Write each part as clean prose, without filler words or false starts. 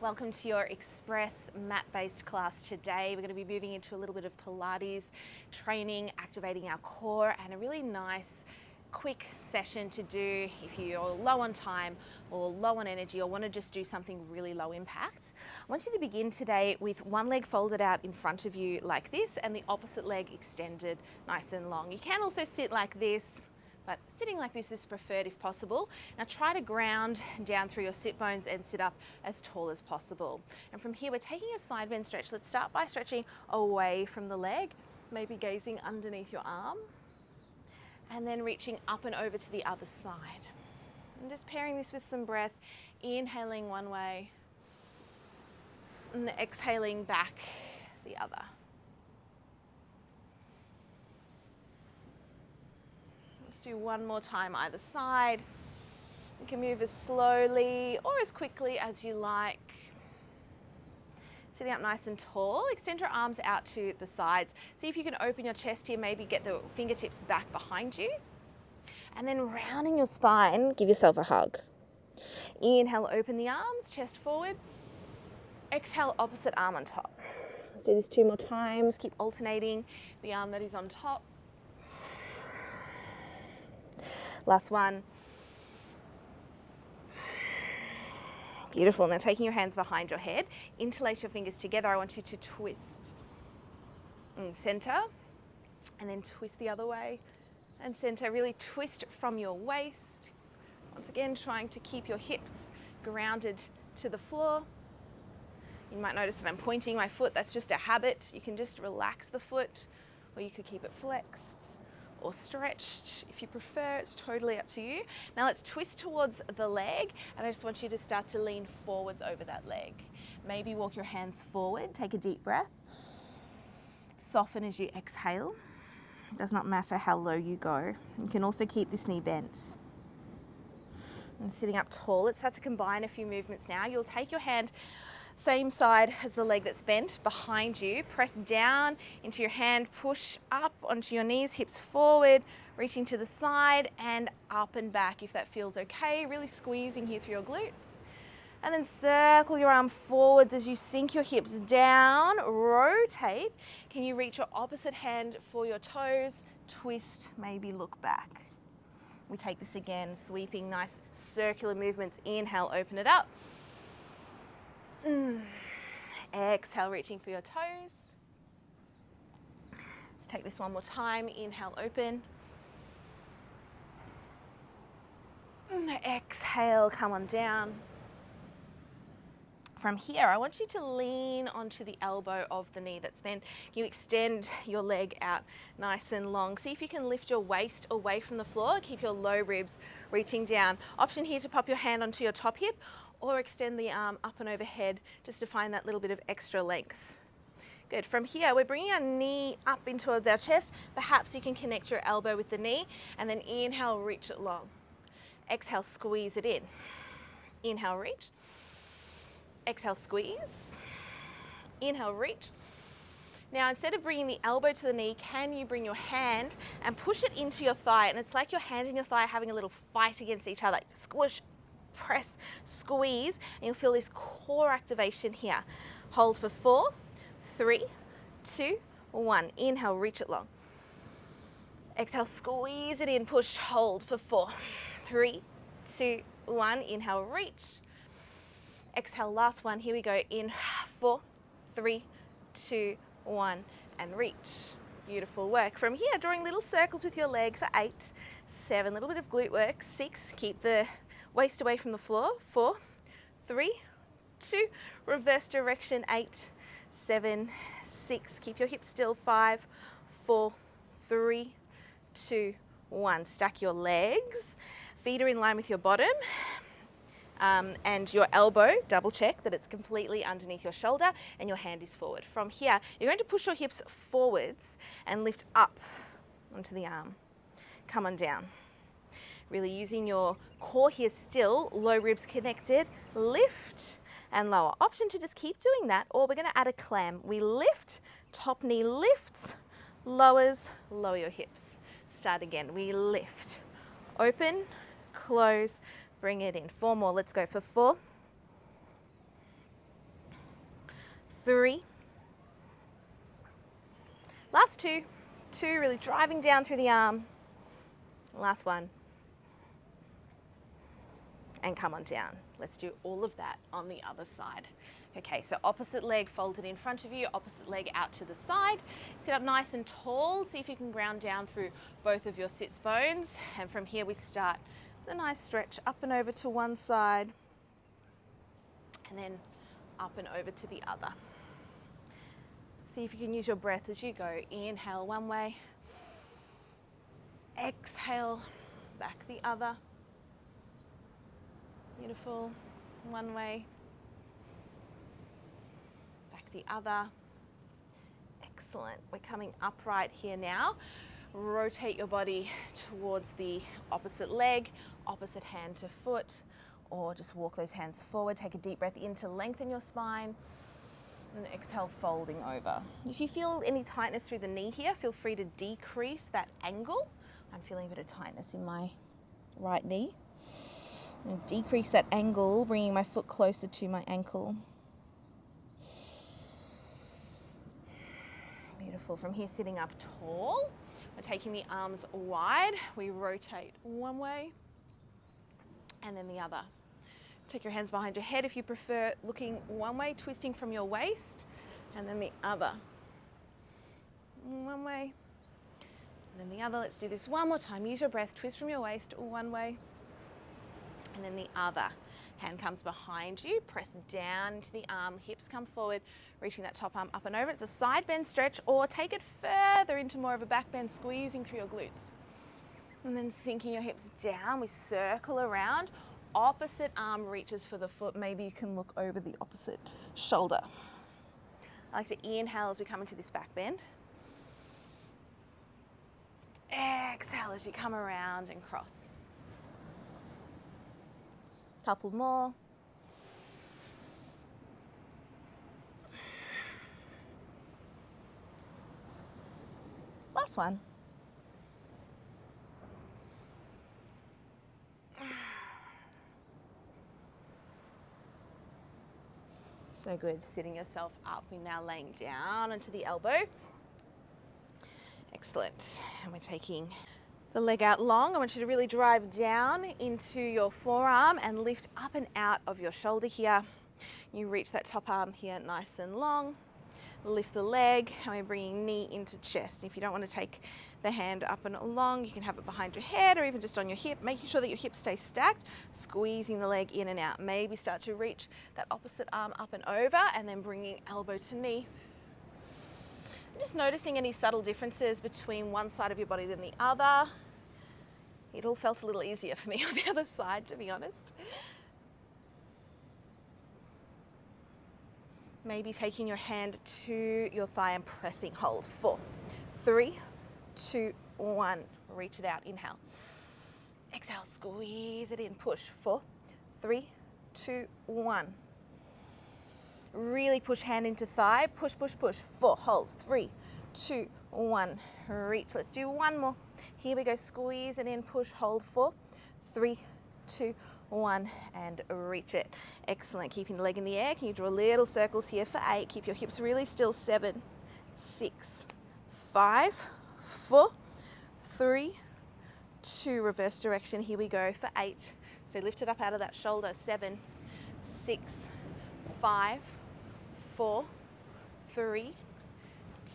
Welcome to your express mat-based class today. We're going to be moving into a little bit of Pilates training, activating our core, and a really nice quick session to do if you're low on time or low on energy or want to just do something really low impact. I want you to begin today with one leg folded out in front of you like this and the opposite leg extended nice and long. You can also sit like this, but sitting like this is preferred if possible. Now try to ground down through your sit bones and sit up as tall as possible. And from here, we're taking a side bend stretch. Let's start by stretching away from the leg, maybe gazing underneath your arm, and then reaching up and over to the other side. And just pairing this with some breath, inhaling one way, and exhaling back the other. Do one more time either side. You can move as slowly or as quickly as you like. Sitting up nice and tall, extend your arms out to the sides. See if you can open your chest here, maybe get the fingertips back behind you. And then rounding your spine, give yourself a hug. Inhale, open the arms, chest forward. Exhale, opposite arm on top. Let's do this 2 more times. Keep alternating the arm that is on top. Last one. Beautiful. Now taking your hands behind your head, interlace your fingers together. I want you to twist. Center, and then twist the other way. And center, really twist from your waist. Once again, trying to keep your hips grounded to the floor. You might notice that I'm pointing my foot. That's just a habit. You can just relax the foot, or you could keep it flexed or stretched if you prefer. It's totally up to you. Now let's twist towards the leg, and I just want you to start to lean forwards over that leg. Maybe walk your hands forward, take a deep breath. Soften as you exhale. It does not matter how low you go. You can also keep this knee bent. And sitting up tall, let's start to combine a few movements now. You'll take your hand same side as the leg that's bent behind you. Press down into your hand, push up onto your knees, hips forward, reaching to the side and up and back if that feels okay. Really squeezing here through your glutes. And then circle your arm forwards as you sink your hips down, rotate. Can you reach your opposite hand for your toes? Twist, maybe look back. We take this again, sweeping nice circular movements. Inhale, open it up. Exhale, reaching for your toes. Let's take this one more time. Inhale, open. Exhale, come on down. From here, I want you to lean onto the elbow of the knee that's bent. You extend your leg out nice and long. See if you can lift your waist away from the floor. Keep your low ribs reaching down. Option here to pop your hand onto your top hip or extend the arm up and overhead just to find that little bit of extra length. Good. From here, we're bringing our knee up in towards our chest. Perhaps you can connect your elbow with the knee and then inhale, reach it long. Exhale, squeeze it in. Inhale, reach. Exhale, squeeze. Inhale, reach. Now, instead of bringing the elbow to the knee, can you bring your hand and push it into your thigh? And it's like your hand and your thigh are having a little fight against each other. Squish, press, squeeze, and you'll feel this core activation here. Hold for 4, 3, 2, 1. Inhale, reach it long. Exhale, squeeze it in, push, hold for 4, 3, 2, 1. Inhale, reach. Exhale, last one. Here we go. In 4, 3, 2, 1, and reach. Beautiful work. From here, drawing little circles with your leg for 8, 7, little bit of glute work. 6, keep the waist away from the floor. 4, 3, 2, reverse direction. 8, 7, 6, keep your hips still. 5, 4, 3, 2, 1. Stack your legs. Feet are in line with your bottom. And your elbow, double check that it's completely underneath your shoulder and your hand is forward. From here, you're going to push your hips forwards and lift up onto the arm. Come on down. Really using your core here still, low ribs connected, lift and lower. Option to just keep doing that, or we're going to add a clam. We lift, top knee lifts, lowers, lower your hips. Start again. We lift, open, close, bring it in. 4 more. Let's go for 4, 3. Last 2. 2, really driving down through the arm. Last 1. And come on down. Let's do all of that on the other side. Okay, so opposite leg folded in front of you, opposite leg out to the side. Sit up nice and tall. See if you can ground down through both of your sits bones. And from here we start with a nice stretch up and over to one side. And then up and over to the other. See if you can use your breath as you go. Inhale one way. Exhale, back the other. Beautiful. One way. Back the other. Excellent. We're coming upright here now. Rotate your body towards the opposite leg, opposite hand to foot, or just walk those hands forward. Take a deep breath in to lengthen your spine. And exhale, folding over. If you feel any tightness through the knee here, feel free to decrease that angle. I'm feeling a bit of tightness in my right knee. I'm going to decrease that angle, bringing my foot closer to my ankle. Beautiful. From here, sitting up tall, we're taking the arms wide. We rotate one way and then the other. Take your hands behind your head if you prefer, looking one way, twisting from your waist, and then the other. One way, and then the other. Let's do this one more time. Use your breath, twist from your waist, one way, and then the other. Hand comes behind you, press down into the arm, hips come forward, reaching that top arm up and over. It's a side bend stretch, or take it further into more of a back bend, squeezing through your glutes. And then sinking your hips down, we circle around. Opposite arm reaches for the foot. Maybe you can look over the opposite shoulder. I like to inhale as we come into this back bend. Exhale as you come around and cross. Couple more. Last one. So good, sitting yourself up. We're now laying down onto the elbow. Excellent. And we're taking the leg out long. I want you to really drive down into your forearm and lift up and out of your shoulder here. You reach that top arm here nice and long. Lift the leg, and we're bringing knee into chest. If you don't want to take the hand up and along, you can have it behind your head or even just on your hip, making sure that your hips stay stacked, squeezing the leg in and out. Maybe start to reach that opposite arm up and over, and then bringing elbow to knee. Just noticing any subtle differences between one side of your body than the other. It all felt a little easier for me on the other side, to be honest. Maybe taking your hand to your thigh and pressing, hold. 4, 3, 2, 1. Reach it out, inhale. Exhale, squeeze it in, push. 4, 3, 2, 1. Really push hand into thigh, push, push, push. 4, hold. 3, 2, 1. Reach. Let's do one more. Here we go, squeeze it in, push, hold. 4, 3, 2, 1, and reach it. Excellent. Keeping the leg in the air. Can you draw little circles here for 8? Keep your hips really still. 7, 6, 5, 4, 3, 2. Reverse direction. Here we go for 8. So lift it up out of that shoulder. 7, 6, 5, 4, 3,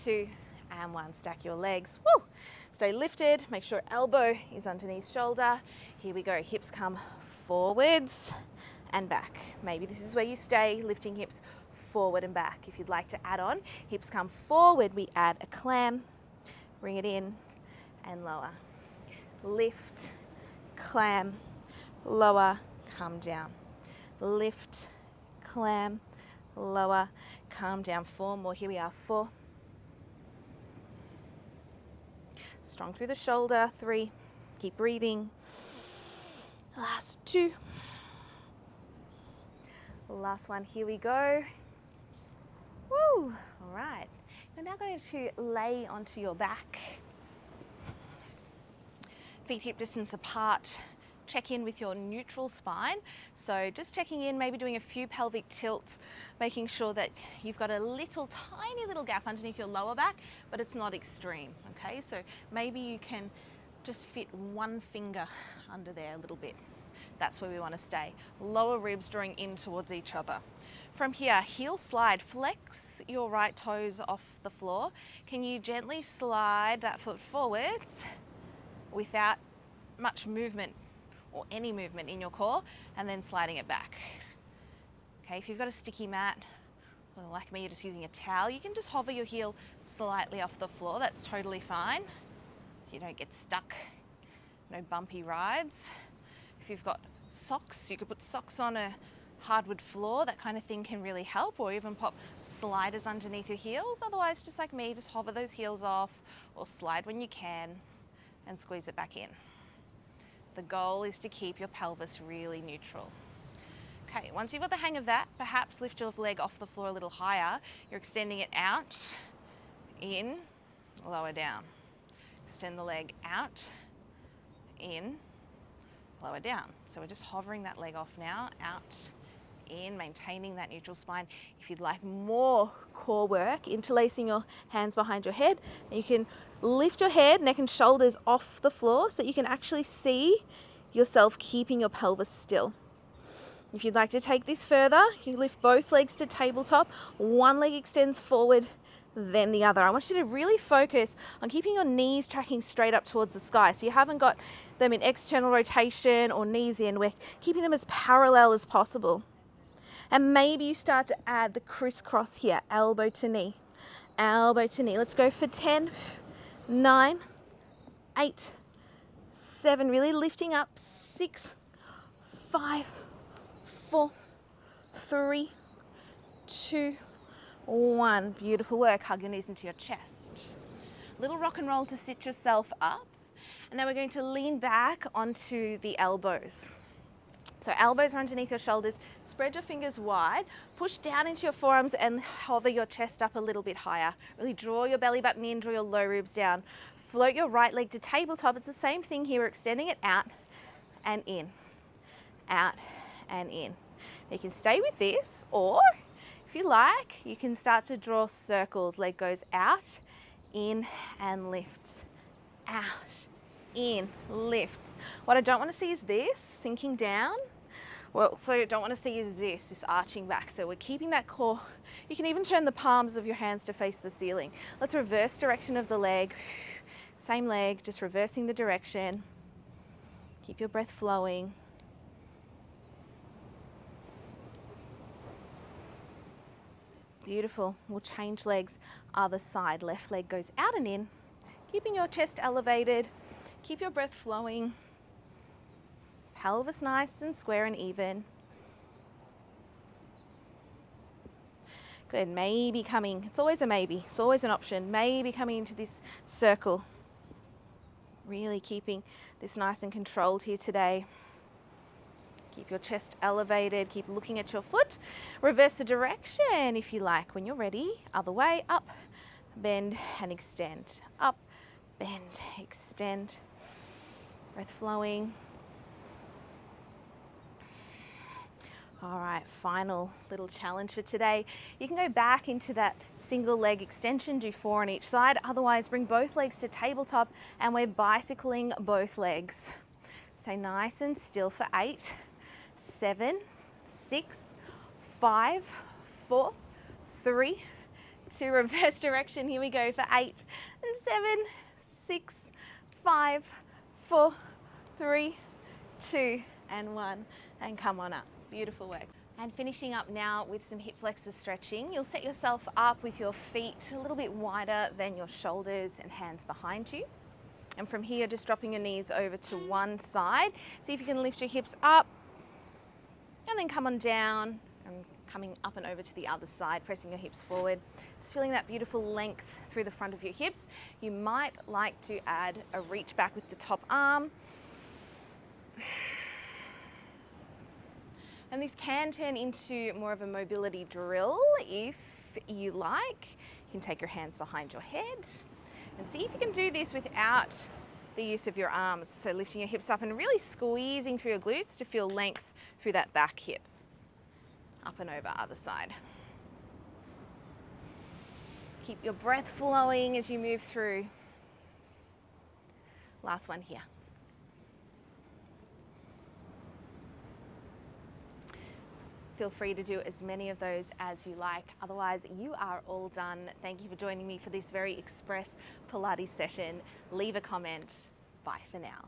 2, and 1. Stack your legs. Woo! Stay lifted. Make sure elbow is underneath shoulder. Here we go. Hips come forwards and back. Maybe this is where you stay, lifting hips forward and back. If you'd like to add on, hips come forward, we add a clam, bring it in and lower. Lift, clam, lower, come down. Lift, clam, lower, come down. 4 more. Here we are. 4. Strong through the shoulder. 3. Keep breathing. Last 2. Last one. Here we go. Woo! All right. We're now going to lay onto your back. Feet hip distance apart. check in with your neutral spine. So just checking in, maybe doing a few pelvic tilts, making sure that you've got a little tiny little gap underneath your lower back, but it's not extreme, okay? So maybe you can just fit one finger under there a little bit. That's where we want to stay. Lower ribs drawing in towards each other. From here, heel slide, flex your right toes off the floor. Can you gently slide that foot forwards without much movement or any movement in your core, and then sliding it back. Okay, if you've got a sticky mat, or like me, you're just using a towel, you can just hover your heel slightly off the floor. That's totally fine. So you don't get stuck, no bumpy rides. If you've got socks, you could put socks on a hardwood floor, that kind of thing can really help, or even pop sliders underneath your heels. Otherwise, just like me, just hover those heels off or slide when you can and squeeze it back in. The goal is to keep your pelvis really neutral. Okay, once you've got the hang of that, perhaps lift your leg off the floor a little higher. You're extending it out, in, lower down. Extend the leg out, in, lower down. So we're just hovering that leg off now, out, in, maintaining that neutral spine. If you'd like more core work, interlacing your hands behind your head, you can lift your head, neck and shoulders off the floor so you can actually see yourself keeping your pelvis still. If you'd like to take this further, you lift both legs to tabletop. One leg extends forward, then the other. I want you to really focus on keeping your knees tracking straight up towards the sky. So you haven't got them in external rotation or knees in. We're keeping them as parallel as possible. And maybe you start to add the crisscross here, elbow to knee, elbow to knee. Let's go for 10, 9, 8, 7, really lifting up, 6, 5, 4, 3, 2, 1. Beautiful work. Hug your knees into your chest. Little rock and roll to sit yourself up. And now we're going to lean back onto the elbows. So elbows are underneath your shoulders. Spread your fingers wide. Push down into your forearms and hover your chest up a little bit higher. Really draw your belly button in, draw your low ribs down. Float your right leg to tabletop. It's the same thing here. We're extending it out and in, out and in. You can stay with this, or if you like, you can start to draw circles. Leg goes out, in, and lifts, out, in, lifts. What I don't want to see is this, sinking down. Well, so I don't want to see is this arching back. So we're keeping that core. You can even turn the palms of your hands to face the ceiling. Let's reverse direction of the leg. Same leg, just reversing the direction. Keep your breath flowing. Beautiful. We'll change legs, other side. Left leg goes out and in. Keeping your chest elevated. Keep your breath flowing. Pelvis nice and square and even. Good. Maybe coming. It's always a maybe. It's always an option. Maybe coming into this circle. Really keeping this nice and controlled here today. Keep your chest elevated. Keep looking at your foot. Reverse the direction if you like. When you're ready, other way, up, bend and extend. Up, bend, extend. Breath flowing. All right, final little challenge for today. You can go back into that single leg extension, do 4 on each side. Otherwise, bring both legs to tabletop and we're bicycling both legs. Stay nice and still for 8, 7, 6, 5, 4, 3, 2, reverse direction. Here we go for 8 and 7, 6, 5, 4, 3, 2, and 1. And come on up. Beautiful work. And finishing up now with some hip flexor stretching. You'll set yourself up with your feet a little bit wider than your shoulders and hands behind you. And from here, just dropping your knees over to one side. See if you can lift your hips up and then come on down and coming up and over to the other side, pressing your hips forward. Just feeling that beautiful length through the front of your hips. You might like to add a reach back with the top arm. And this can turn into more of a mobility drill if you like. You can take your hands behind your head and see if you can do this without the use of your arms. So lifting your hips up and really squeezing through your glutes to feel length through that back hip. Up and over, other side. Keep your breath flowing as you move through. Last one here. Feel free to do as many of those as you like. Otherwise, you are all done. Thank you for joining me for this very express Pilates session. Leave a comment. Bye for now.